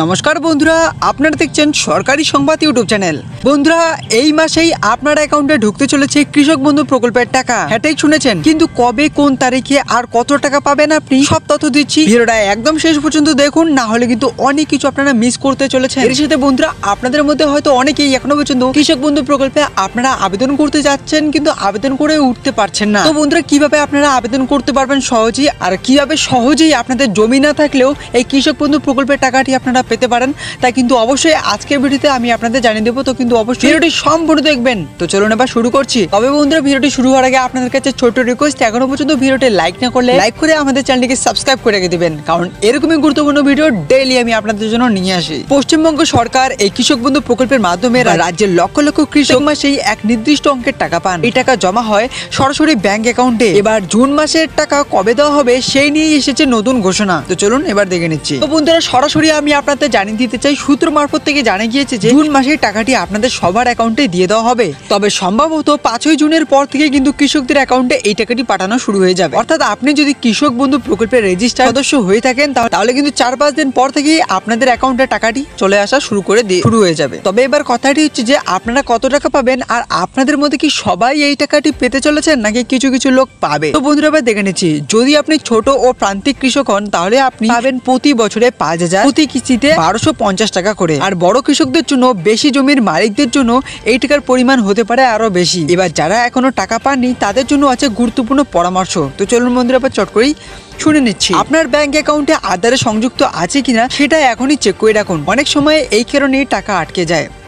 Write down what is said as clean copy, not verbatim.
নমস্কার বন্ধুরা, আপনারা দেখছেন সরকারি সংবাদ ইউটিউব চ্যানেল। বন্ধুরা, এই মাসেই আপনার অ্যাকাউন্টে ঢুকতে চলেছে কৃষক বন্ধু প্রকল্পের টাকা। এটাই শুনেছেন, কিন্তু কবে, কোন তারিখে আর কত টাকা পাবেন আপনি সব তথ্য দিচ্ছি। ভিডিওটা একদম শেষ পর্যন্ত দেখুন, না হলে কিন্তু অনেক কিছু আপনারা মিস করতে চলেছেন। এর সাথে বন্ধুরা, আপনাদের মধ্যে হয়তো অনেকেই এখনো পর্যন্ত কৃষক বন্ধু প্রকল্পে আপনারা আবেদন করতে যাচ্ছেন, কিন্তু আবেদন করে উঠতে পারছেন না। তো বন্ধুরা, কিভাবে আপনারা আবেদন করতে পারবেন সহজেই, আর কিভাবে সহজেই আপনাদের জমি না থাকলেও এই কৃষক বন্ধু প্রকল্পের টাকাটি আপনারা পেতে পারেন, তাই কিন্তু অবশ্যই আজকের ভিডিওতে আমি আপনাদের জানিয়ে দেবো। তো কিন্তু অবশ্যই ভিডিওটি সম্পূর্ণ দেখবেন। তো চলুন এবার শুরু করছি। তবে বন্ধুরা, ভিডিওটি শুরু হওয়ার আগে আপনাদের কাছে ছোট রিকোয়েস্ট, এখনো পর্যন্ত ভিডিওটি লাইক না করলে লাইক করে আমাদের চ্যানেলটিকে সাবস্ক্রাইব করে রেখে দিবেন, কারণ এরকমই গুরুত্বপূর্ণ ভিডিও ডেইলি আমি আপনাদের জন্য নিয়ে আসি। পশ্চিমবঙ্গ সরকার এই কৃষক বন্ধু প্রকল্পের মাধ্যমে রাজ্যের লক্ষ লক্ষ কৃষক মাসেই এক নির্দিষ্ট অঙ্কের টাকা পান। এই টাকা জমা হয় সরাসরি ব্যাংক অ্যাকাউন্টে। এবার জুন মাসের টাকা কবে দেওয়া হবে সেই নিয়ে এসেছে নতুন ঘোষণা। তো চলুন এবার দেখে নিচ্ছি। তো বন্ধুরা, সরাসরি আমি আপনাদের জানিয়ে দিতে চাই, সূত্র মারফত থেকে জানা গিয়েছে যে জুন মাসের টাকাটি আপনাদের সবার অ্যাকাউন্টে দিয়ে দেওয়া হবে। তবে সম্ভবত 5ই জুনের পর থেকে কিন্তু কৃষকদের অ্যাকাউন্টে এই টাকাটি পাঠানো শুরু হয়ে যাবে। অর্থাৎ আপনি যদি কৃষক বন্ধু প্রকল্পের রেজিস্টার সদস্য হয়ে থাকেন, তাহলে কিন্তু 4-5 দিন পর থেকেই আপনাদের অ্যাকাউন্টে টাকাটি চলে আসা শুরু হয়ে যাবে। তবে এবার কথাটি হচ্ছে যে আপনারা কত টাকা পাবেন, আর আপনাদের মধ্যে কি সবাই এই টাকাটি পেতে চলেছেন, নাকি কিছু কিছু লোক পাবে। তো বন্ধুরা, এবার দেখে নিচ্ছি। যদি আপনি ছোট ও প্রান্তিক কৃষক হন, তাহলে আপনি পাবেন প্রতি বছরে 5,000, প্রতি কিস্তিতে 1250 টাকা করে। আর বড় কৃষকদের জন্য, বেশি জমির মালিকদের জন্য এই টাকার পরিমাণ হতে পারে আরো বেশি। এবার যারা এখনো টাকা পাননি, তাদের জন্য আছে গুরুত্বপূর্ণ পরামর্শ। তো চলুন বন্ধুরা, এবার চট করেই শুনে নিচ্ছি। আপনার ব্যাংক অ্যাকাউন্টে আধারে সংযুক্ত আছে কিনা সেটা এখনই চেক করে রাখুন। অনেক সময় এই কারণে টাকা আটকে যায়।